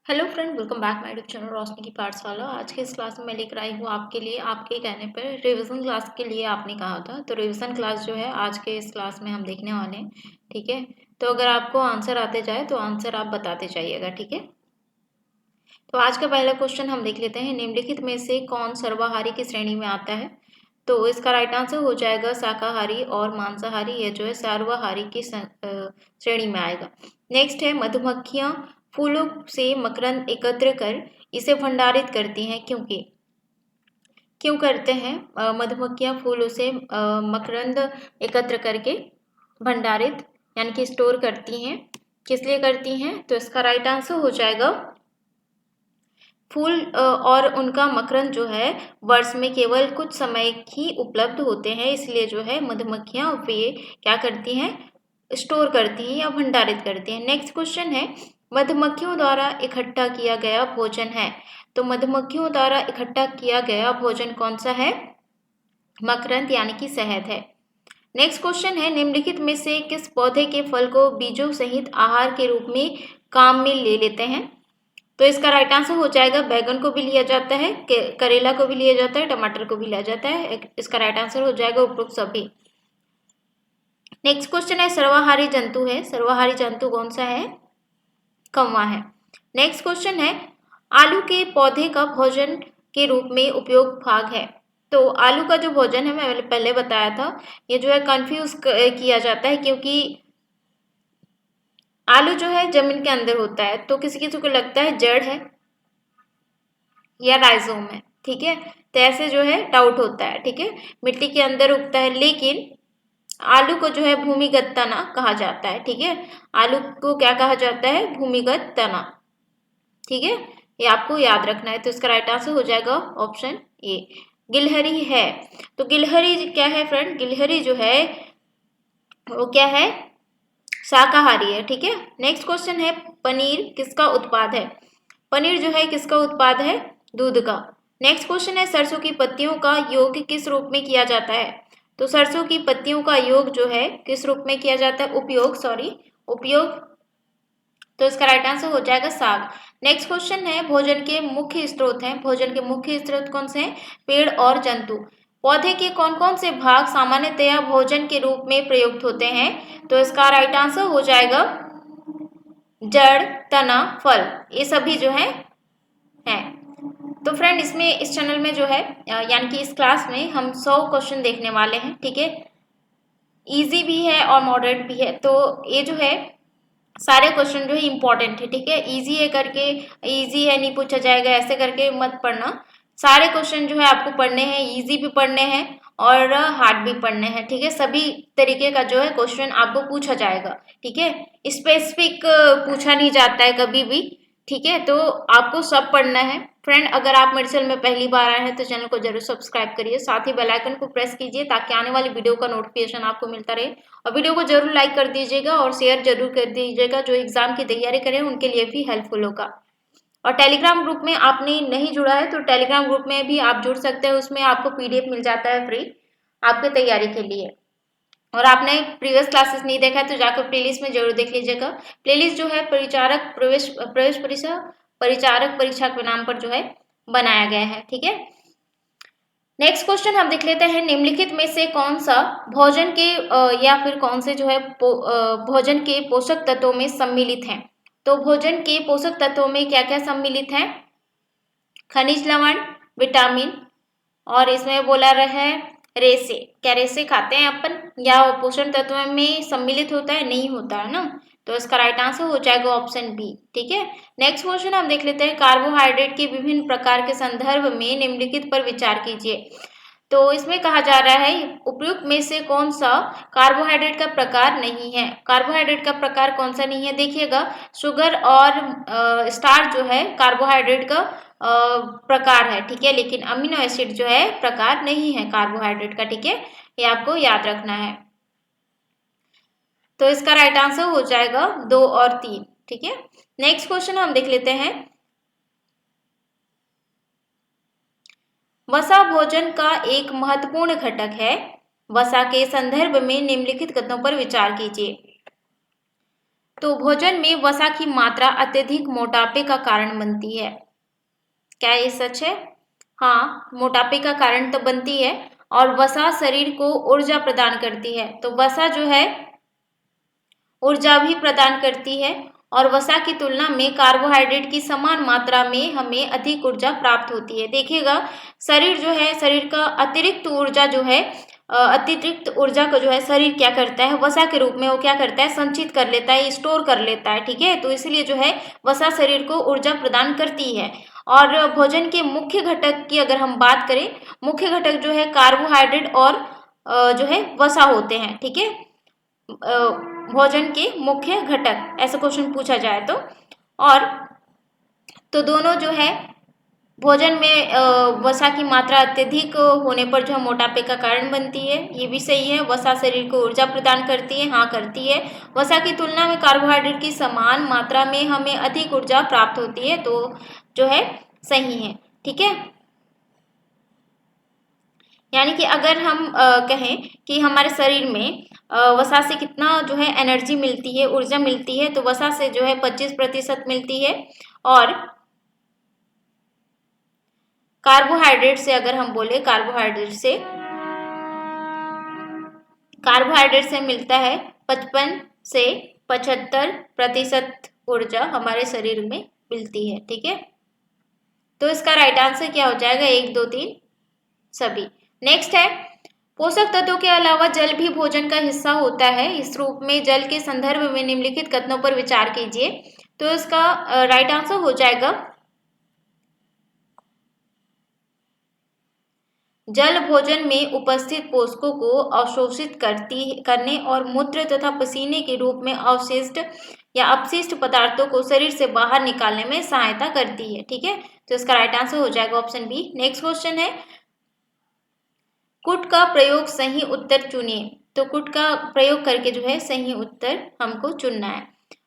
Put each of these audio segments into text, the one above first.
Hello friend, welcome back my YouTube channel Roshni की पाठशाला। आज के इस क्लास में मैं लेकर आई हूँ आपके लिए, आपके कहने पर रिवीजन क्लास के लिए आपने कहा था, तो रिवीजन क्लास जो है आज के इस क्लास में हम देखने वाले हैं। ठीक है, तो अगर आपको आंसर आते जाए तो आंसर आप बताते जाइएगा। ठीक है, तो आज का पहला क्वेश्चन हम देख लेते हैं। निम्नलिखित में से कौन सर्वाहारी की श्रेणी में आता है? तो इसका राइट आंसर हो जाएगा शाकाहारी और मांसाहारी, ये जो है सर्वाहारी की श्रेणी में आएगा। नेक्स्ट है, मधुमक्खियां फूलों से मकरंद एकत्र कर इसे भंडारित करती हैं, क्योंकि क्यों करते हैं मधुमक्खियां फूलों से मकरंद एकत्र करके भंडारित यानी कि स्टोर करती हैं? किस लिए करती हैं? तो इसका राइट आंसर हो जाएगा, फूल और उनका मकरंद जो है वर्ष में केवल कुछ समय ही उपलब्ध होते हैं, इसलिए जो है मधुमक्खियां वे क्या करती हैं, स्टोर करती हैं या भंडारित करती हैं। नेक्स्ट क्वेश्चन है, मधुमक्खियों द्वारा इकट्ठा किया गया भोजन है। तो मधुमक्खियों द्वारा इकट्ठा किया गया भोजन कौन सा है? मकरंद यानी कि शहद है। नेक्स्ट क्वेश्चन है, निम्नलिखित में से किस पौधे के फल को बीजों सहित आहार के रूप में काम में ले लेते हैं? तो इसका राइट आंसर हो जाएगा, बैगन को भी लिया जाता है, करेला को भी लिया जाता है, टमाटर को भी लिया जाता है। इसका राइट आंसर हो जाएगा उपरोक्त सभी। नेक्स्ट क्वेश्चन है, सर्वाहारी जंतु है, सर्वाहारी जंतु कौन सा है? कौवा है। नेक्स्ट क्वेश्चन है, आलू के पौधे का भोजन के रूप में उपयोग भाग है। तो आलू का जो भोजन है, मैं पहले बताया था, ये जो है कंफ्यूज किया जाता है, क्योंकि आलू जो है जमीन के अंदर होता है, तो किसी किसी को लगता है जड़ है या राइजोम है। ठीक है, तो ऐसे जो है डाउट होता है। ठीक है, मिट्टी के अंदर उगता है, लेकिन आलू को जो है भूमिगत तना कहा जाता है। ठीक है, आलू को क्या कहा जाता है? भूमिगत तना। ठीक है, ये आपको याद रखना है। तो इसका राइट आंसर हो जाएगा ऑप्शन ए। गिलहरी है, तो गिलहरी क्या है फ्रेंड? गिलहरी जो है वो क्या है? शाकाहारी है। ठीक है, नेक्स्ट क्वेश्चन है, पनीर किसका उत्पाद है? पनीर जो है किसका उत्पाद है? दूध का। नेक्स्ट क्वेश्चन है, सरसों की पत्तियों का योग किस रूप में किया जाता है? तो सरसों की पत्तियों का योग जो है किस रूप में किया जाता है? उपयोग। तो इसका राइट आंसर हो जाएगा साग। नेक्स्ट क्वेश्चन है, भोजन के मुख्य स्रोत हैं। भोजन के मुख्य स्रोत कौन से हैं? पेड़ और जंतु। पौधे के कौन कौन से भाग सामान्यतया भोजन के रूप में प्रयुक्त होते हैं? तो इसका राइट आंसर हो जाएगा जड़, तना, फल, ये सभी जो है तो फ्रेंड इसमें इस चैनल में जो है यानी कि इस क्लास में हम 100 क्वेश्चन देखने वाले हैं। ठीक है, इजी भी है और मॉडरेट भी है, तो ये जो है सारे क्वेश्चन जो है इंपॉर्टेंट है। ठीक है, इजी है करके इजी है नहीं पूछा जाएगा ऐसे करके मत पढ़ना। सारे क्वेश्चन जो है आपको पढ़ने हैं, इजी भी पढ़ने हैं और हार्ड भी पढ़ने हैं। ठीक है, सभी तरीके का जो है क्वेश्चन आपको पूछा जाएगा। ठीक है, स्पेसिफिक पूछा नहीं जाता है कभी भी। ठीक है, तो आपको सब पढ़ना है। फ्रेंड, अगर आप मेरे चैनल में पहली बार आए हैं तो चैनल को जरूर सब्सक्राइब करिए, साथ ही बेल आइकन को प्रेस कीजिए ताकि आने वाली वीडियो का नोटिफिकेशन आपको मिलता रहे। और वीडियो को जरूर लाइक कर दीजिएगा और शेयर जरूर कर दीजिएगा, जो एग्जाम की तैयारी करें उनके लिए भी हेल्पफुल होगा। और टेलीग्राम ग्रुप में आपने नहीं जुड़ा है तो टेलीग्राम ग्रुप में भी आप जुड़ सकते हैं, उसमें आपको पीडीएफ मिल जाता है फ्री आपके तैयारी के लिए। और आपने प्रीवियस क्लासेस नहीं देखा है तो जाकर प्लेलिस्ट में जरूर देख लीजिएगा। प्लेलिस्ट जो है परिचारक प्रवेश परीक्षा परिचारक परीक्षा के नाम पर जो है बनाया गया है। ठीक है, नेक्स्ट क्वेश्चन हम देख लेते हैं, निम्नलिखित में से कौन सा भोजन के या फिर कौन से जो है भोजन के पोषक तत्वों में सम्मिलित हैं? तो भोजन के पोषक तत्वों में क्या क्या सम्मिलित है? खनिज लवण, विटामिन, और इसमें बोला रहा है रेसे। क्या रेसे खाते हैं अपन या पोषण तत्व में सम्मिलित होता है? नहीं होता है ना, तो इसका राइट आंसर हो जाएगा ऑप्शन बी। ठीक है, नेक्स्ट क्वेश्चन हम देख लेते हैं, कार्बोहाइड्रेट के विभिन्न प्रकार के संदर्भ में निम्नलिखित पर विचार कीजिए। तो इसमें कहा जा रहा है उपयुक्त में से कौन सा कार्बोहाइड्रेट का प्रकार नहीं है? कार्बोहाइड्रेट का प्रकार कौन सा नहीं है? देखिएगा, शुगर और स्टार्च जो है कार्बोहाइड्रेट का प्रकार है। ठीक है, लेकिन अमीनो एसिड जो है प्रकार नहीं है कार्बोहाइड्रेट का। ठीक है, ये आपको याद रखना है। तो इसका राइट आंसर हो जाएगा 2 और 3। ठीक है, नेक्स्ट क्वेश्चन हम देख लेते हैं, वसा भोजन का एक महत्वपूर्ण घटक है। वसा के संदर्भ में निम्नलिखित कथनों पर विचार कीजिए। तो भोजन में वसा की मात्रा अत्यधिक मोटापे का कारण बनती है। क्या ये सच है? हाँ, मोटापे का कारण तो बनती है। और वसा शरीर को ऊर्जा प्रदान करती है। तो वसा जो है ऊर्जा भी प्रदान करती है और वसा की तुलना में कार्बोहाइड्रेट की समान मात्रा में हमें अधिक ऊर्जा प्राप्त होती है। देखिएगा, शरीर जो है, शरीर का अतिरिक्त ऊर्जा जो है, अतिरिक्त ऊर्जा को जो है शरीर क्या करता है, वसा के रूप में वो क्या करता है, संचित कर लेता है, स्टोर कर लेता है। ठीक है, तो इसलिए जो है वसा शरीर को ऊर्जा प्रदान करती है। और भोजन के मुख्य घटक की अगर हम बात करें, मुख्य घटक जो है कार्बोहाइड्रेट और जो है वसा होते हैं। ठीक है, भोजन के मुख्य घटक, ऐसा क्वेश्चन पूछा जाए तो। और तो दोनों जो है भोजन में वसा की मात्रा अत्यधिक होने पर जो है मोटापे का कारण बनती है, ये भी सही है। वसा शरीर को ऊर्जा प्रदान करती है, हाँ करती है। वसा की तुलना में कार्बोहाइड्रेट की समान मात्रा में हमें अधिक ऊर्जा प्राप्त होती है, तो जो है सही है। ठीक है, यानी कि अगर हम कहें कि हमारे शरीर में वसा से कितना जो है एनर्जी मिलती है, ऊर्जा मिलती है, तो वसा से जो है 25% मिलती है। और कार्बोहाइड्रेट से अगर हम बोले, कार्बोहाइड्रेट से मिलता है 55 से 75% ऊर्जा हमारे शरीर में मिलती है। ठीक है, तो इसका राइट आंसर क्या हो जाएगा? 1, 2, 3 सभी। नेक्स्ट है, पोषक तत्वों के अलावा जल भी भोजन का हिस्सा होता है। इस रूप में जल के संदर्भ में निम्नलिखित कथनों पर विचार कीजिए। तो इसका राइट आंसर हो जाएगा, जल भोजन में उपस्थित पोषकों को अवशोषित करने और मूत्र तथा पसीने के रूप में अवशिष्ट या अपशिष्ट पदार्थों को शरीर से बाहर निकालने में सहायता करती है। ठीक है, तो इसका राइट आंसर हो जाएगा ऑप्शन बी। नेक्स्ट क्वेश्चन है, कुट का प्रयोग सही उत्तर चुनिए। तो कुट का प्रयोग करके जो है सही उत्तर हमको चुनना है।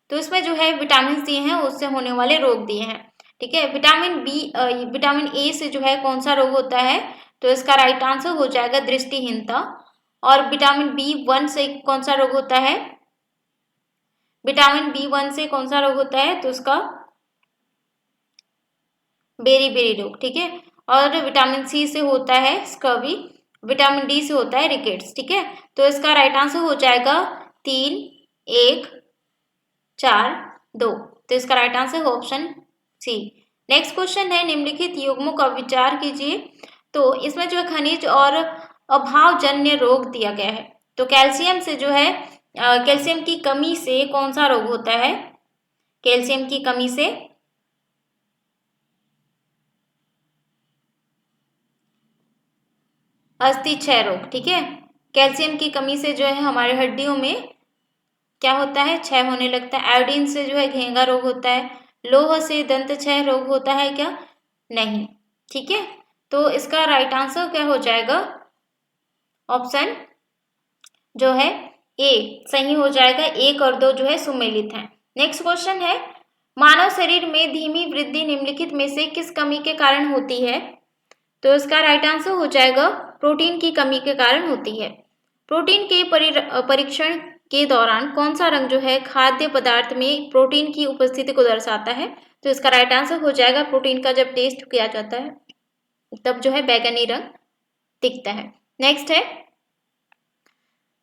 तो इसमें जो है विटामिन दिए हैं, उससे होने वाले रोग दिए हैं। ठीक है, विटामिन ए से जो है कौन सा रोग होता है? तो इसका राइट आंसर हो जाएगा दृष्टिहीनता। और विटामिन B1 से कौन सा रोग होता है? विटामिन B1 से कौन सा रोग होता है? तो उसका बेरी रोग। ठीक है, और विटामिन सी से होता है स्कर्वी, विटामिन डी से होता है रिकेट्स। ठीक है, तो इसका राइट आंसर हो जाएगा 3, 1, 4, 2। तो इसका राइट आंसर है ऑप्शन सी। नेक्स्ट क्वेश्चन है, निम्नलिखित युग्मों का विचार कीजिए। तो इसमें जो है खनिज और अभावजन्य रोग दिया गया है। तो कैल्शियम से जो है कैल्शियम की कमी से कौन सा रोग होता है? कैल्शियम की कमी से अस्थि क्षय रोग। ठीक है, कैल्शियम की कमी से जो है हमारे हड्डियों में क्या होता है? क्षय होने लगता है। आयोडीन से जो है घेंगा रोग होता है। लोह से दंत क्षय रोग होता है क्या? नहीं। ठीक है, तो इसका राइट आंसर क्या हो जाएगा? ऑप्शन जो है ए सही हो जाएगा। 1 और 2 जो है सुमेलित हैं। नेक्स्ट क्वेश्चन है, मानव शरीर में धीमी वृद्धि निम्नलिखित में से किस कमी के कारण होती है? तो इसका राइट आंसर हो जाएगा प्रोटीन की कमी के कारण होती है। प्रोटीन के परीक्षण के दौरान कौन सा रंग जो है खाद्य पदार्थ में प्रोटीन की उपस्थिति को दर्शाता है? तो इसका राइट आंसर हो जाएगा, प्रोटीन का जब टेस्ट किया जाता है तब जो है बैगनी रंग दिखता है। नेक्स्ट है,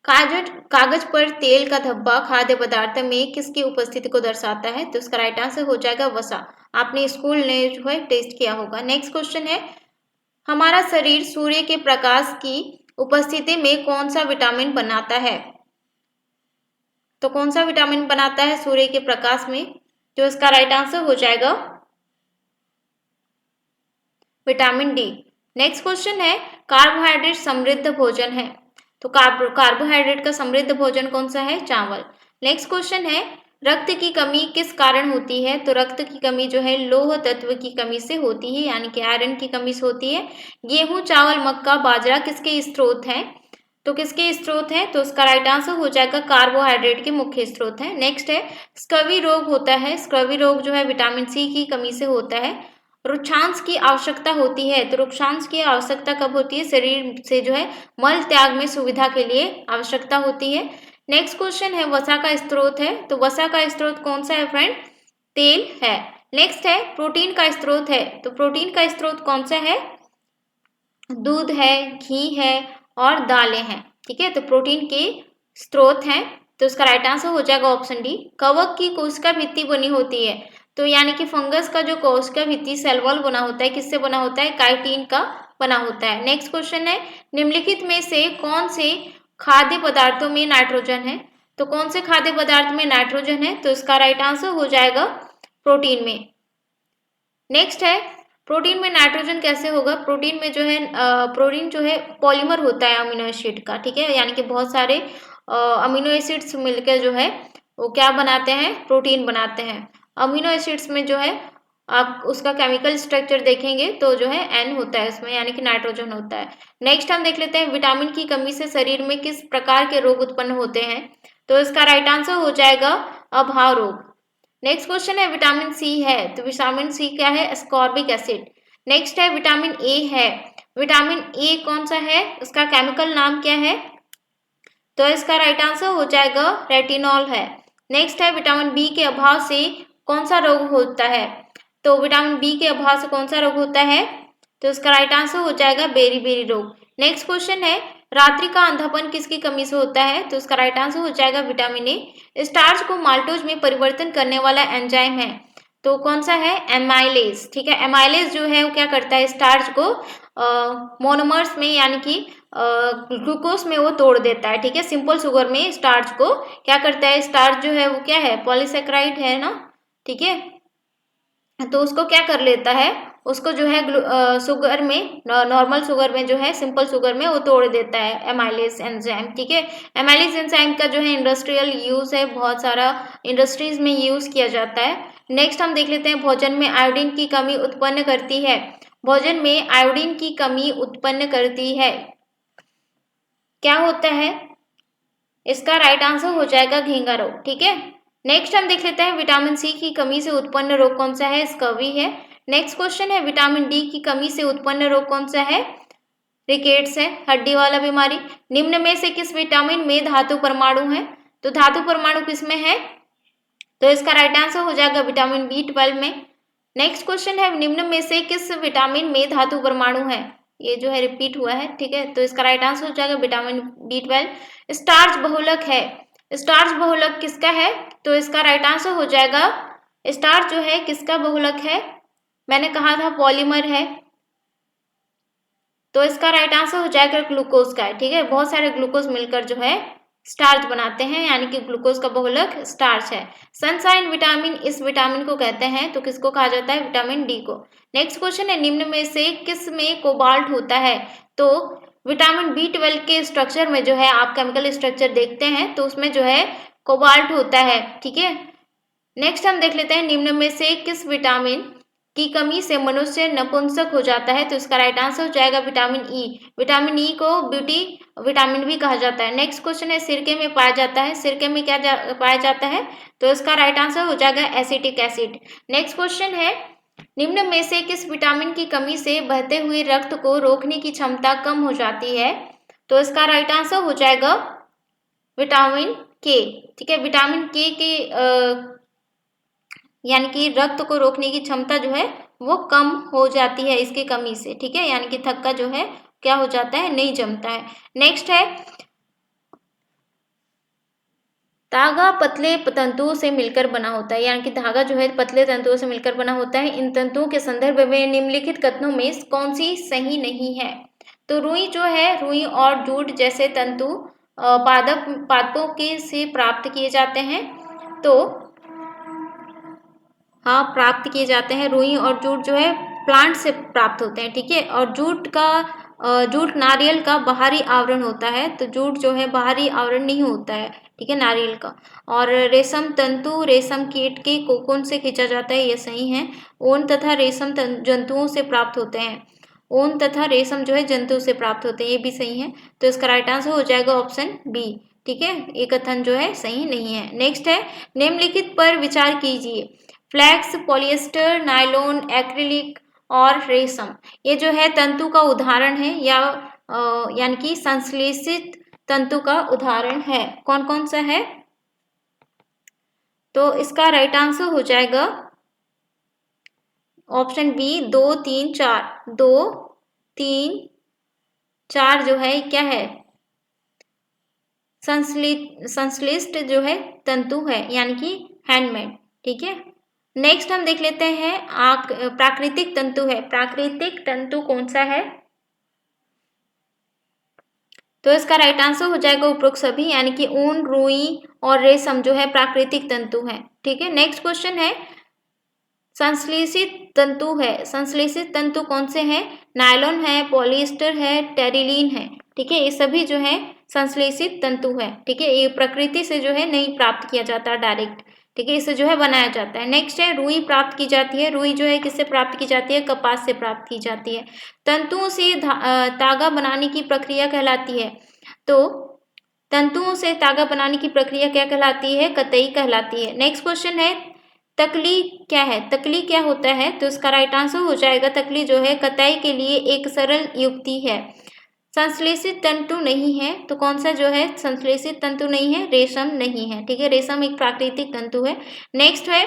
कागज पर तेल का धब्बा खाद्य पदार्थ में किसकी उपस्थिति को दर्शाता है? तो इसका राइट आंसर हो जाएगा वसा। आपने स्कूल ने जो है टेस्ट किया होगा। नेक्स्ट क्वेश्चन है, हमारा शरीर सूर्य के प्रकाश की उपस्थिति में कौन सा विटामिन बनाता है? तो कौन सा विटामिन बनाता है सूर्य के प्रकाश में? तो इसका राइट आंसर हो जाएगा विटामिन डी। नेक्स्ट क्वेश्चन है, कार्बोहाइड्रेट समृद्ध भोजन है। तो कार्बोहाइड्रेट का समृद्ध भोजन कौन सा है? चावल। नेक्स्ट क्वेश्चन है, रक्त की कमी किस कारण होती है? तो रक्त की कमी जो है लौह तत्व की कमी से होती है, यानी कि आयरन की कमी से होती है। गेहूं, चावल, मक्का, बाजरा किसके स्रोत हैं? तो किसके स्रोत हैं? तो उसका राइट आंसर हो जाएगा कार्बोहाइड्रेट के मुख्य स्रोत हैं। नेक्स्ट है, स्कर्वी रोग होता है। स्कर्वी रोग जो है विटामिन सी की कमी से होता है। रुक्षांश की आवश्यकता होती है। तो रुक्षांश की आवश्यकता कब होती है? शरीर से जो है मल त्याग में सुविधा के लिए आवश्यकता होती है। नेक्स्ट क्वेश्चन है वसा का स्रोत है, तो वसा का स्रोत कौन सा है फ्रेंड? तेल है। नेक्स्ट है प्रोटीन का स्रोत है, तो प्रोटीन का स्रोत कौन सा है? दूध है, घी है और दालें हैं। ठीक है, तो प्रोटीन के स्रोत हैं, तो उसका राइट आंसर हो जाएगा ऑप्शन डी। कवक की कोशिका भित्ति बनी होती है, तो यानी कि फंगस का जो कोशिका भित्ति सेल वॉल बना होता है, किससे बना होता है? काइटिन का बना होता है। नेक्स्ट क्वेश्चन है निम्नलिखित में से कौन से खाद्य पदार्थों में नाइट्रोजन है? तो कौन से खाद्य पदार्थ में नाइट्रोजन है? तो इसका राइट आंसर हो जाएगा प्रोटीन में। नेक्स्ट है प्रोटीन में नाइट्रोजन कैसे होगा? प्रोटीन में जो है प्रोटीन जो है पॉलीमर होता है अमीनो एसिड का। ठीक है, यानी कि बहुत सारे अमीनो एसिड्स मिलकर जो है वो क्या बनाते हैं? प्रोटीन बनाते हैं। अमीनो एसिड्स में जो है आप उसका केमिकल स्ट्रक्चर देखेंगे तो जो है N होता है इसमें, यानी कि नाइट्रोजन होता है। नेक्स्ट हम देख लेते हैं विटामिन की कमी से शरीर में किस प्रकार के रोग उत्पन्न होते हैं? तो इसका राइट आंसर हो जाएगा अभाव रोग। नेक्स्ट क्वेश्चन है विटामिन सी है, तो विटामिन सी क्या है? Ascorbic acid. नेक्स्ट है विटामिन ए है, विटामिन ए कौन सा है? उसका केमिकल नाम क्या है? तो इसका राइट आंसर हो जाएगा रेटिनॉल है। नेक्स्ट है विटामिन बी के अभाव से कौन सा रोग होता है? तो विटामिन बी के अभाव से कौन सा रोग होता है? तो इसका राइट आंसर हो जाएगा बेरी बेरी रोग। नेक्स्ट क्वेश्चन है रात्रि का अंधापन किसकी कमी से होता है? तो इसका राइट आंसर हो जाएगा विटामिन ए। स्टार्च को माल्टोज में परिवर्तन करने वाला एंजाइम है, तो कौन सा है? एमाइलेज। ठीक है, एमाइलेज जो है वो क्या करता है? स्टार्च को मोनोमर्स में यानी कि ग्लूकोज में वो तोड़ देता है। ठीक है, सिंपल शुगर में स्टार्च को क्या करता है? स्टार्च जो है वो क्या है? पॉलीसेकेराइड है ना। ठीक है, तो उसको क्या कर लेता है? उसको जो है शुगर में, नॉर्मल शुगर में जो है, सिंपल शुगर में वो तोड़ देता है एमाइलेज एंजाइम। ठीक है, एमाइलेज एंजाइम का जो है इंडस्ट्रियल यूज है, बहुत सारा इंडस्ट्रीज में यूज किया जाता है। नेक्स्ट हम देख लेते हैं भोजन में आयोडीन की कमी उत्पन्न करती है। भोजन में आयोडीन की कमी उत्पन्न करती है, क्या होता है? इसका राइट आंसर हो जाएगा घेंगा रोग। ठीक है, नेक्स्ट हम देख लेते हैं विटामिन सी की कमी से उत्पन्न रोग कौन सा है? स्कर्वी है। नेक्स्ट क्वेश्चन है विटामिन डी की कमी से उत्पन्न रोग कौन सा है? रिकेट्स है, हड्डी वाला बीमारी। निम्न में से किस विटामिन में धातु परमाणु है? तो धातु परमाणु किसमें है? तो इसका राइट आंसर हो जाएगा विटामिन B12 में। नेक्स्ट क्वेश्चन है निम्न में से किस विटामिन में धातु परमाणु है? ये जो है रिपीट हुआ है। ठीक है, तो इसका राइट आंसर हो जाएगा विटामिन B12। स्टार्च बहुलक है, स्टार्च बहुलक किसका है? तो इसका राइट आंसर हो जाएगा, स्टार्च जो है किसका बहुलक है? मैंने कहा था पॉलीमर है, तो इसका राइट आंसर हो जाएगा ग्लूकोज का है। ठीक है, बहुत सारे ग्लूकोज मिलकर जो है स्टार्च बनाते हैं, यानी कि ग्लूकोज का बहुलक स्टार्च है। सनशाइन विटामिन इस विटामिन को कहते हैं, तो किसको कहा जाता है? विटामिन डी को। नेक्स्ट क्वेश्चन है निम्न में से किस में कोबाल्ट होता है? तो विटामिन B12 के स्ट्रक्चर में जो है आप केमिकल स्ट्रक्चर देखते हैं तो उसमें जो है कोबाल्ट होता है। ठीक है, नेक्स्ट हम देख लेते हैं निम्न में से किस विटामिन की कमी से मनुष्य नपुंसक हो जाता है? तो इसका राइट आंसर हो जाएगा विटामिन ई। विटामिन ई को ब्यूटी विटामिन भी कहा जाता है। नेक्स्ट क्वेश्चन है सिरके में पाया जाता है, सिरके में क्या पाया जाता है? तो इसका राइट आंसर हो जाएगा एसिटिक एसिड। नेक्स्ट क्वेश्चन है निम्न में से किस विटामिन की कमी से बहते हुए रक्त को रोकने की क्षमता कम हो जाती है? तो इसका राइट आंसर हो जाएगा विटामिन के। ठीक है, विटामिन के यानी कि रक्त को रोकने की क्षमता जो है वो कम हो जाती है इसकी कमी से। ठीक है, यानी कि थक्का जो है क्या हो जाता है? नहीं जमता है। नेक्स्ट है धागा पतले तंतुओं से मिलकर बना होता है, यानी कि धागा जो है पतले तंतुओं से मिलकर बना होता है। इन तंतुओं के संदर्भ में निम्नलिखित कथनों में कौन सी सही नहीं है? तो रुई जो है, रुई और जूट जैसे तंतु पादपों के से प्राप्त किए जाते हैं, तो हाँ प्राप्त किए जाते हैं। रुई और जूट जो है प्लांट से प्राप्त होते हैं। ठीक है, और जूट नारियल का बाहरी आवरण होता है, तो जूट जो है बाहरी आवरण नहीं होता है। ठीक है, नारियल का। और रेशम तंतु रेशम कीट के कोकून से खींचा जाता है, ये सही है। ऊन तथा रेशम जंतुओं से प्राप्त होते हैं, ऊन तथा रेशम जो है जंतु से प्राप्त होते हैं, ये भी सही है। तो इसका राइट आंसर हो जाएगा ऑप्शन बी। ठीक है, ये कथन जो है सही नहीं है। नेक्स्ट है निम्नलिखित पर विचार कीजिए। फ्लैक्स, पॉलिएस्टर, नायलॉन, एक्रिलिक और रेशम, ये जो है तंतु का उदाहरण है, या यानी कि संश्लेषित तंतु का उदाहरण है? कौन कौन सा है? तो इसका राइट आंसर हो जाएगा ऑप्शन बी 2 3 4। 2 3 4 जो है क्या है? संश्लिष्ट जो है तंतु है, यानी कि हैंडमेड। ठीक है, नेक्स्ट हम देख लेते हैं प्राकृतिक तंतु है। प्राकृतिक तंतु कौन सा है? तो इसका राइट आंसर हो जाएगा उपरोक्त सभी, यानी कि ऊन, रुई और रेशम जो है प्राकृतिक तंतु है। ठीक है, नेक्स्ट क्वेश्चन है संश्लेषित तंतु है। संश्लेषित तंतु कौन से हैं? नायलॉन है, पॉलिएस्टर है, टेरिलीन है। ठीक है, ये सभी जो है संश्लेषित तंतु है। ठीक है, ये प्रकृति से जो है नहीं प्राप्त किया जाता डायरेक्ट। ठीक है, इसे जो है बनाया जाता है। नेक्स्ट है रुई प्राप्त की जाती है। रुई जो है किससे प्राप्त की जाती है? कपास से प्राप्त की जाती है। तंतुओं से तागा बनाने की प्रक्रिया कहलाती है। तो तंतुओं से तागा बनाने की प्रक्रिया क्या कहलाती है? कतई कहलाती है। नेक्स्ट क्वेश्चन है तकली क्या है? तकली क्या होता है? तो इसका राइट आंसर हो जाएगा तकली जो है कताई के लिए एक सरल युक्ति है। संश्लेषित तंतु नहीं है, तो कौन सा जो है संश्लेषित तंतु नहीं है? रेशम नहीं है। ठीक है, रेशम एक प्राकृतिक तंतु है। नेक्स्ट है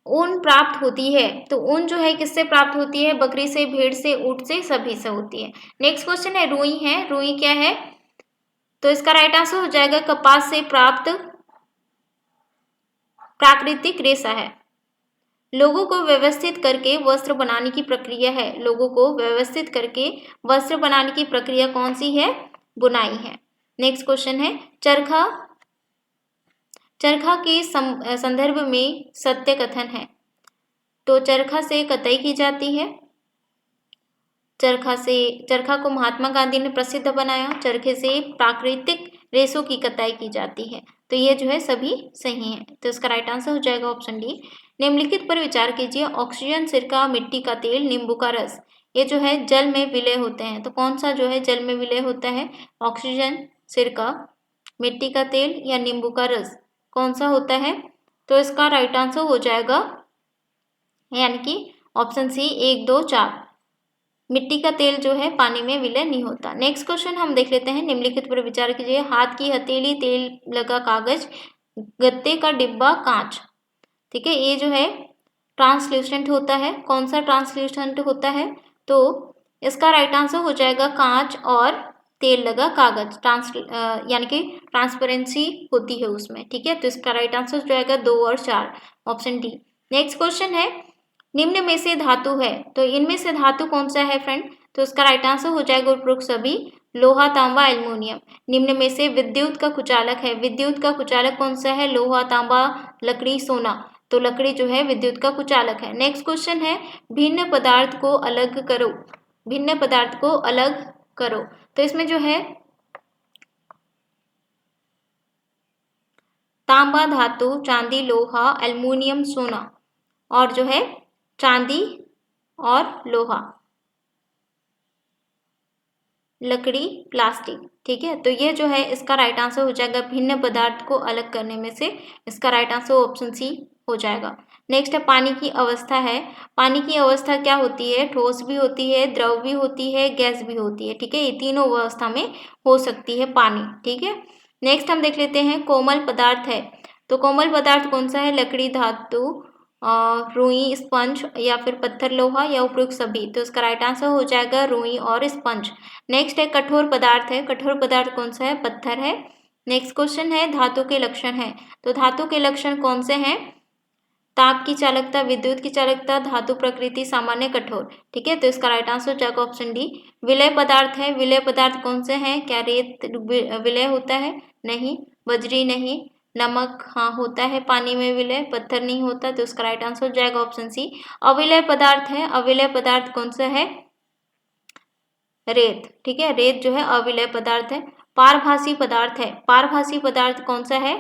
ऊन प्राप्त होती है। तो ऊन जो है किससे प्राप्त होती है? बकरी से, भेड़ से, ऊंट से, सभी से होती है। नेक्स्ट क्वेश्चन है रुई है। रुई क्या है? तो इसका राइट आंसर हो जाएगा कपास से प्राप्त प्राकृतिक रेशा है। लोगों को व्यवस्थित करके वस्त्र बनाने की प्रक्रिया है। लोगों को व्यवस्थित करके वस्त्र बनाने की प्रक्रिया कौन सी है? बुनाई है। नेक्स्ट क्वेश्चन है चरखा। चरखा के संदर्भ में सत्य कथन है। तो चरखा से कताई की जाती है। चरखा को महात्मा गांधी ने प्रसिद्ध बनाया। चरखे से प्राकृतिक रेशों की कताई की जाती है। तो ये जो है सभी सही है। तो इसका राइट आंसर हो जाएगा ऑप्शन डी। निम्नलिखित पर विचार कीजिए। ऑक्सीजन, सिरका, मिट्टी का तेल, नींबू का रस, ये जो है जल में विलय होते हैं। तो कौन सा जो है जल में विलय होता है? ऑक्सीजन, सिरका, मिट्टी का तेल या नींबू का रस, कौन सा होता है? तो इसका राइट आंसर हो जाएगा यानी कि ऑप्शन सी 1 2 4। मिट्टी का तेल जो है पानी में विलय नहीं होता। नेक्स्ट क्वेश्चन हम देख लेते हैं। निम्नलिखित पर विचार कीजिए। हाथ की हथेली, तेल लगा कागज, गत्ते का डिब्बा, कांच। ठीक है, ये जो है ट्रांसल्यूसेंट होता है। कौन सा ट्रांसल्यूसेंट होता है? तो इसका राइट आंसर हो जाएगा कांच और तेल लगा कागज। यानी कि ट्रांसपेरेंसी होती है उसमें। ठीक है, तो इसका राइट आंसर हो जाएगा 2 और 4, ऑप्शन डी। नेक्स्ट क्वेश्चन है निम्न में से धातु है। तो इनमें से धातु कौन सा है फ्रेंड? तो इसका राइट आंसर हो जाएगा उपरोक्त सभी। लोहा, तांबा, एल्युमिनियम। निम्न में से विद्युत का कुचालक है। विद्युत का कुचालक कौन सा है? लोहा, तांबा, लकड़ी, सोना। तो लकड़ी जो है विद्युत का कुचालक है। नेक्स्ट क्वेश्चन है भिन्न पदार्थ को अलग करो। भिन्न पदार्थ को अलग करो। तो इसमें जो है तांबा धातु, चांदी, लोहा, एल्युमिनियम, सोना, और जो है चांदी और लोहा, लकड़ी, प्लास्टिक। ठीक है, तो ये जो है इसका राइट आंसर हो जाएगा भिन्न पदार्थ को अलग करने में से इसका राइट आंसर ऑप्शन सी हो जाएगा। नेक्स्ट है पानी की अवस्था है। पानी की अवस्था क्या होती है? ठोस भी होती है, द्रव भी होती है, गैस भी होती है। ठीक है, ये तीनों अवस्था में हो सकती है पानी। ठीक है, नेक्स्ट हम देख लेते हैं कोमल पदार्थ है। तो कोमल पदार्थ कौन सा है? लकड़ी, धातु, रुई, स्पंज, या फिर पत्थर, लोहा, या उपयुक्त सभी। तो इसका राइट आंसर हो जाएगा रुई और स्पंज। नेक्स्ट है कठोर पदार्थ है। कठोर पदार्थ कौन सा है? पत्थर है। नेक्स्ट क्वेश्चन है धातु के लक्षण है। तो धातु के लक्षण कौन से हैं? ताप की चालकता, विद्युत की चालकता, धातु प्रकृति, सामान्य, कठोर। ठीक है, तो इसका राइट आंसर हो जाएगा ऑप्शन डी। विलय पदार्थ है। विलय पदार्थ कौन से हैं? क्या रेत विलय होता है? नहीं। बजरी नहीं। नमक हाँ होता है पानी में विलय, पत्थर नहीं होता। तो इसका राइट आंसर हो जाएगा ऑप्शन सी। अविलय पदार्थ है। अविलय पदार्थ कौन सा है? रेत। ठीक है, रेत जो है अविलय पदार्थ है। पारभासी पदार्थ है। पारभासी पदार्थ कौन सा है?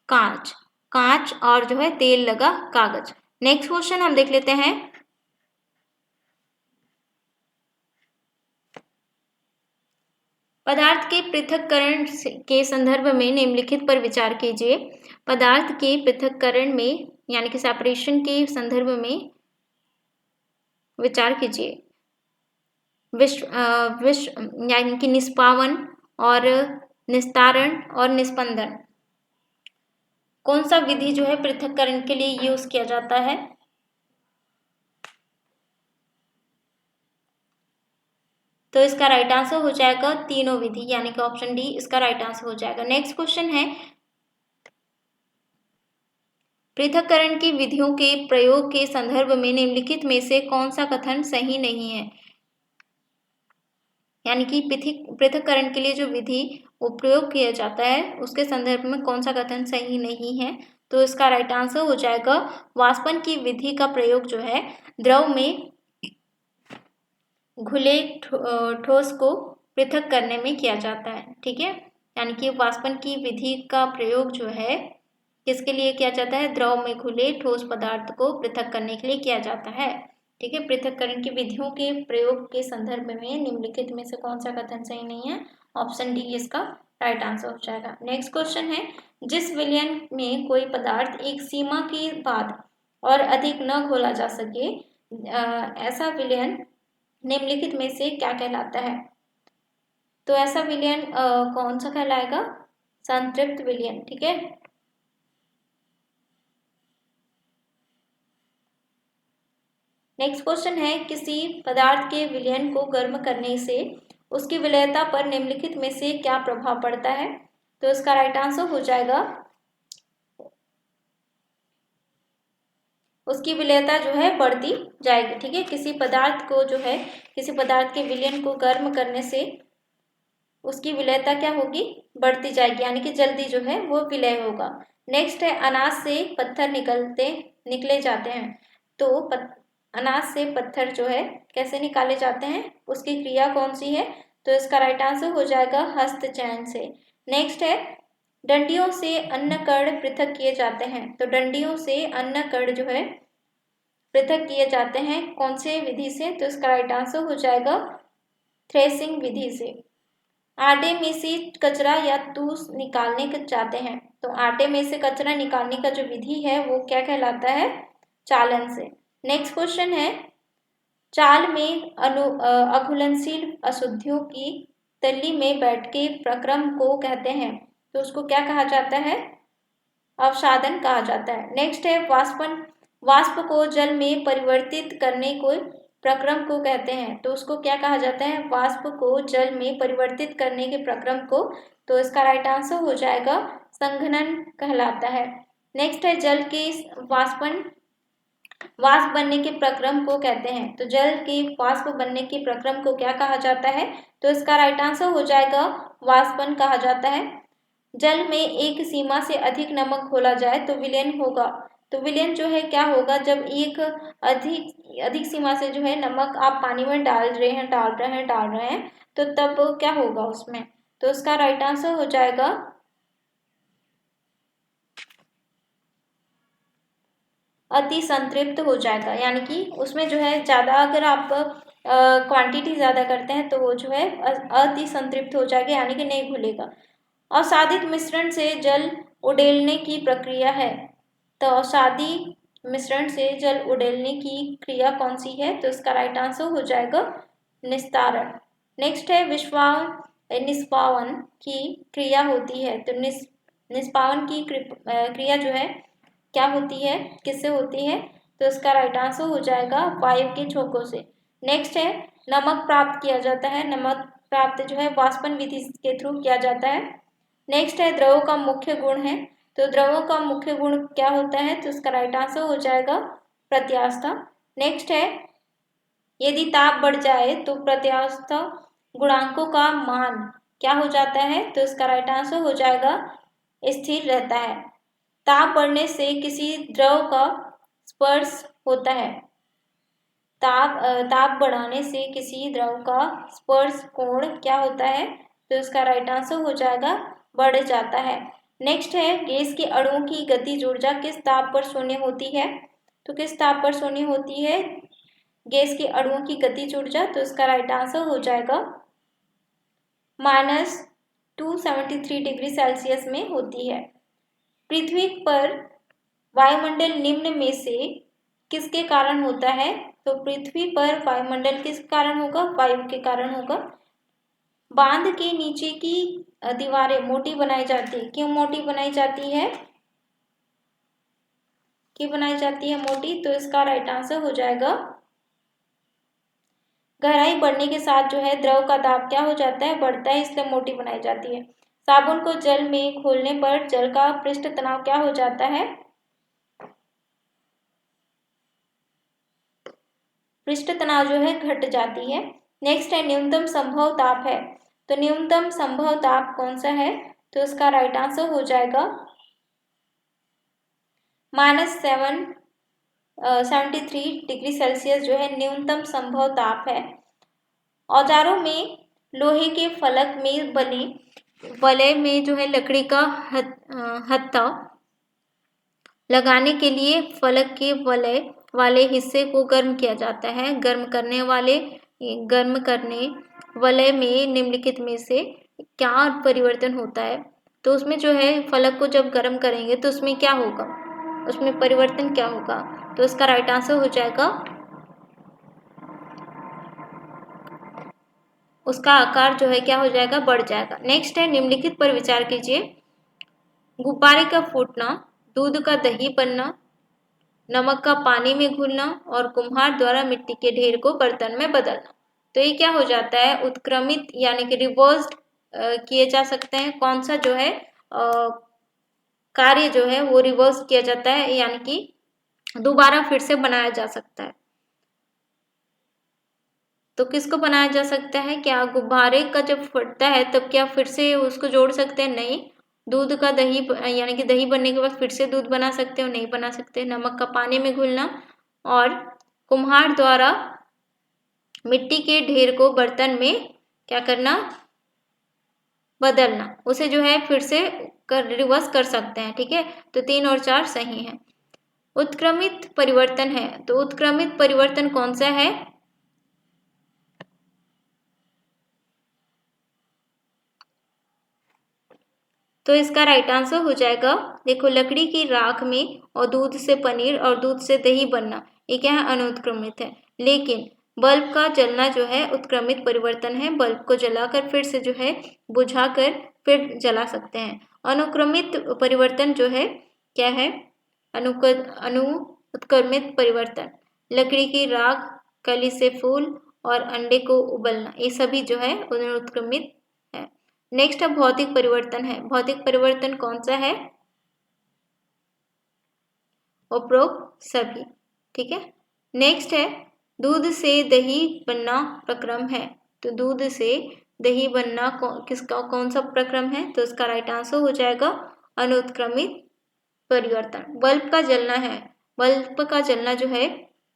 कांच। कांच और जो है तेल लगा कागज। नेक्स्ट क्वेश्चन हम देख लेते हैं। पदार्थ के पृथक्करण के संदर्भ में निम्नलिखित पर विचार कीजिए। पदार्थ के पृथक्करण में यानी कि सेपरेशन के संदर्भ में विचार कीजिए। विश्व यानी कि निष्पावन और निस्तारण और निस्पंदन, कौन सा विधि जो है पृथक्करण के लिए यूज किया जाता है? तो इसका राइट आंसर हो जाएगा तीनों विधि, यानी कि ऑप्शन डी इसका राइट आंसर हो जाएगा। नेक्स्ट क्वेश्चन है, पृथक्करण की विधियों के प्रयोग के संदर्भ में निम्नलिखित में से कौन सा कथन सही नहीं है? यानी कि पृथक्करण के लिए जो विधि वो प्रयोग किया जाता है उसके संदर्भ में कौन सा कथन सही नहीं है? तो इसका राइट आंसर हो जाएगा वाष्पन की विधि का प्रयोग जो है द्रव में घुले ठोस को पृथक करने में किया जाता है। ठीक है, यानी कि वाष्पन की विधि का प्रयोग जो है किसके लिए किया जाता है? द्रव में घुले ठोस पदार्थ को पृथक करने के लिए किया जाता है। ठीक है, पृथक्करण की विधियों के प्रयोग के संदर्भ में निम्नलिखित में से कौन सा कथन सही नहीं है? ऑप्शन डी इसका राइट आंसर हो जाएगा। नेक्स्ट क्वेश्चन है, जिस विलयन में कोई पदार्थ एक सीमा के बाद और अधिक न घोला जा सके ऐसा विलयन निम्नलिखित में से क्या कहलाता है? तो ऐसा विलयन कौन सा कहलाएगा? संतृप्त विलयन। ठीक है, नेक्स्ट क्वेश्चन है, किसी पदार्थ के विलयन को गर्म करने से उसकी विलयता पर निम्नलिखित में से क्या प्रभाव पड़ता है? तो इसका राइट आंसर हो जाएगा उसकी विलयता जो है बढ़ती जाएगी। ठीक है, किसी पदार्थ को जो है किसी पदार्थ के विलयन को गर्म करने से उसकी विलयता क्या होगी? बढ़ती जाएगी, यानी कि जल्दी जो है वो विलय होगा। नेक्स्ट है, अनाज से पत्थर निकले जाते हैं। तो अनाज से पत्थर जो है कैसे निकाले जाते हैं? उसकी क्रिया कौन सी है? तो इसका राइट आंसर हो जाएगा हस्तचयन से। नेक्स्ट है, डंडियों से अन्न कण पृथक किए जाते हैं। तो डंडियों से अन्न कण जो है पृथक किए जाते हैं कौन से विधि से? तो इसका राइट आंसर हो जाएगा थ्रेसिंग विधि से। आटे में से कचरा या तूस निकालने चाहते हैं। तो आटे में से कचरा निकालने का जो विधि है वो क्या कहलाता है? चालन से। नेक्स्ट क्वेश्चन है, चाल में अघुलनशील अशुद्धियों की तल्ली में बैठ के प्रक्रम को कहते हैं। तो उसको क्या कहा जाता है? अवसादन कहा जाता है। नेक्स्ट है, वाष्प को जल में परिवर्तित करने को प्रक्रम को कहते हैं। तो उसको क्या कहा जाता है? वाष्प को जल में परिवर्तित करने के प्रक्रम को। तो इसका राइट आंसर हो जाएगा संघनन कहलाता है। नेक्स्ट है, जल के वाष्प बनने के प्रक्रम को कहते हैं। तो जल के वाष्प बनने के प्रक्रम को क्या कहा जाता है? तो इसका राइट आंसर हो जाएगा वाष्पन कहा जाता है। जल में एक सीमा से अधिक नमक घोला जाए तो विलयन होगा। तो विलयन जो है क्या होगा? जब एक अधिक सीमा से जो है नमक आप पानी में डाल रहे हैं तो तब क्या होगा उसमें? तो उसका राइट आंसर हो जाएगा अति संतृप्त हो जाएगा, यानी कि उसमें जो है ज़्यादा अगर आप क्वांटिटी ज़्यादा करते हैं तो वो जो है अति संतृप्त हो जाएगा, यानी कि नहीं घुलेगा। असादित मिश्रण से जल उडेलने की प्रक्रिया है। तो असादी मिश्रण से जल उडेलने की क्रिया कौन सी है? तो इसका राइट आंसर हो जाएगा निस्तारण। नेक्स्ट है, निष्पावन की क्रिया होती है। तो निष्पावन की क्रिया जो है क्या होती है? किससे होती है? तो इसका राइट आंसर हो जाएगा वायु के झोंकों से। नेक्स्ट है, नमक प्राप्त किया जाता है। नमक प्राप्त जो है वाष्पन विधि के थ्रू किया जाता है। नेक्स्ट है, द्रवों का मुख्य गुण है। तो द्रवों का मुख्य गुण क्या होता है? तो इसका राइट आंसर हो जाएगा प्रत्यास्था। नेक्स्ट है, यदि ताप बढ़ जाए तो प्रत्यास्था गुणांकों का मान क्या हो जाता है? तो इसका राइट आंसर हो जाएगा स्थिर रहता है। ताप बढ़ने से किसी द्रव का स्पर्श होता है। ताप बढ़ाने से किसी द्रव का स्पर्श कोण क्या होता है? तो इसका राइट आंसर हो जाएगा बढ़ जाता है। नेक्स्ट है, गैस के अणुओं की गतिज ऊर्जा किस ताप पर शून्य होती है? तो किस ताप पर शून्य होती है गैस के अणुओं की गतिज ऊर्जा? तो इसका राइट आंसर हो जाएगा -273 डिग्री सेल्सियस में होती है। पृथ्वी पर वायुमंडल निम्न में से किसके कारण होता है? तो पृथ्वी पर वायुमंडल किस कारण होगा? वायु के कारण होगा। बांध के नीचे की दीवारें मोटी बनाई जाती है। क्यों मोटी बनाई जाती है? क्यों बनाई जाती है मोटी? तो इसका राइट आंसर हो जाएगा, गहराई बढ़ने के साथ जो है द्रव का दाब क्या हो जाता है? बढ़ता है, इसलिए मोटी बनाई जाती है। साबुन को जल में घोलने पर जल का पृष्ठ तनाव क्या हो जाता है? पृष्ठ तनाव जो है घट जाती है। नेक्स्ट है न्यूनतम संभव ताप है। तो न्यूनतम संभव ताप कौन सा है? तो इसका राइट आंसर हो जाएगा -73 डिग्री सेल्सियस जो है न्यूनतम संभव ताप है। औजारों में लोहे के फलक में बने वलय में जो है लकड़ी का हत्था लगाने के लिए फलक के वलय वाले हिस्से को गर्म किया जाता है। गर्म करने वलय में निम्नलिखित में से क्या परिवर्तन होता है? तो उसमें जो है फलक को जब गर्म करेंगे तो उसमें क्या होगा? उसमें परिवर्तन क्या होगा? तो इसका राइट आंसर हो जाएगा, उसका आकार जो है क्या हो जाएगा? बढ़ जाएगा। नेक्स्ट है निम्नलिखित पर विचार कीजिए। गुब्बारे का फूटना, दूध का दही बनना, नमक का पानी में घुलना और कुम्हार द्वारा मिट्टी के ढेर को बर्तन में बदलना। तो ये क्या हो जाता है? उत्क्रमित यानी कि रिवर्स्ड किए जा सकते हैं। कौन सा जो है कार्य जो है वो रिवर्स किया जाता है, यानी कि दोबारा फिर से बनाया जा सकता है। तो किसको बनाया जा सकता है? क्या गुब्बारे का जब फटता है तब क्या फिर से उसको जोड़ सकते हैं? नहीं। दूध का दही यानी कि दही बनने के बाद फिर से दूध बना सकते हो? नहीं बना सकते। नमक का पानी में घुलना और कुम्हार द्वारा मिट्टी के ढेर को बर्तन में क्या करना? बदलना, उसे जो है फिर से रिवर्स कर सकते हैं। ठीक है, तो 3 और 4 सही है। उत्क्रमित परिवर्तन है, तो उत्क्रमित परिवर्तन कौन सा है? तो इसका राइट आंसर हो जाएगा, देखो, लकड़ी की राख में और दूध से पनीर और दूध से दही बनना, ये क्या है? अनुत्क्रमित है। लेकिन बल्ब का जलना जो है उत्क्रमित परिवर्तन है। बल्ब को जलाकर फिर से जो है बुझाकर फिर जला सकते हैं। अनुक्रमित परिवर्तन जो है क्या है? उत्क्रमित परिवर्तन, लकड़ी की राख, कली से फूल और अंडे को उबलना, ये सभी जो है अनुत्क्रमित है। नेक्स्ट है भौतिक परिवर्तन है। भौतिक परिवर्तन कौन सा है? उपरोक्त सभी। ठीक है। नेक्स्ट है दूध से दही बनना प्रक्रम है। तो दूध से दही बनना किसका कौन सा प्रक्रम है? तो इसका राइट आंसर हो जाएगा अनुत्क्रमित परिवर्तन। बल्ब का जलना है। बल्ब का जलना जो है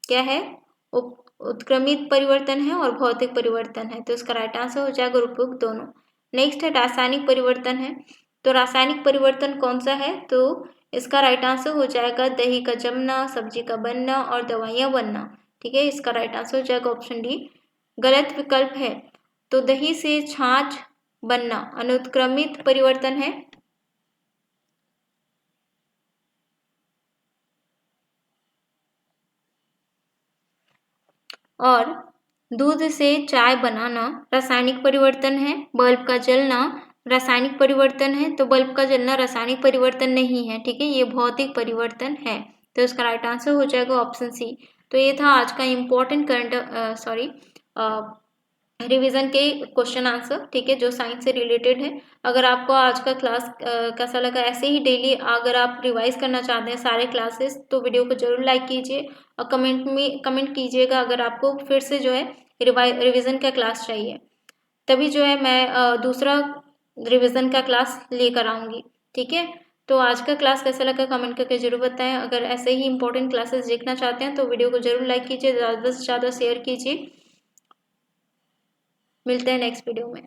क्या है? उत्क्रमित परिवर्तन है और भौतिक परिवर्तन है। तो इसका राइट आंसर हो जाएगा उपयुक्त दोनों। नेक्स्ट है रासायनिक परिवर्तन है। तो रासायनिक परिवर्तन कौन सा है? तो इसका राइट आंसर हो जाएगा दही का जमना, सब्जी का बनना और दवाइयाँ बनना। ठीक है, इसका राइट आंसर हो जाएगा ऑप्शन डी। गलत विकल्प है। तो दही से छाछ बनना अनुत्क्रमित परिवर्तन है। और दूध से चाय बनाना रासायनिक परिवर्तन है। बल्ब का जलना रासायनिक परिवर्तन है। तो बल्ब का जलना रासायनिक परिवर्तन नहीं है। ठीक है, ये भौतिक परिवर्तन है। तो इसका राइट आंसर हो जाएगा ऑप्शन सी। तो ये था आज का इम्पोर्टेंट रिवीजन के क्वेश्चन आंसर। ठीक है, जो साइंस से रिलेटेड है। अगर आपको आज का क्लास कैसा लगा, ऐसे ही डेली अगर आप रिवाइज करना चाहते हैं सारे क्लासेस, तो वीडियो को जरूर लाइक कीजिए और कमेंट कीजिएगा अगर आपको फिर से जो है रिवीजन का क्लास चाहिए। तभी जो है मैं दूसरा रिवीजन का क्लास लेकर आऊँगी। ठीक है, तो आज का क्लास कैसा लगा कमेंट करके जरूर बताएं। अगर ऐसे ही इंपॉर्टेंट क्लासेस देखना चाहते हैं तो वीडियो को जरूर लाइक कीजिए, ज़्यादा से ज़्यादा शेयर कीजिए। मिलते हैं नेक्स्ट वीडियो में।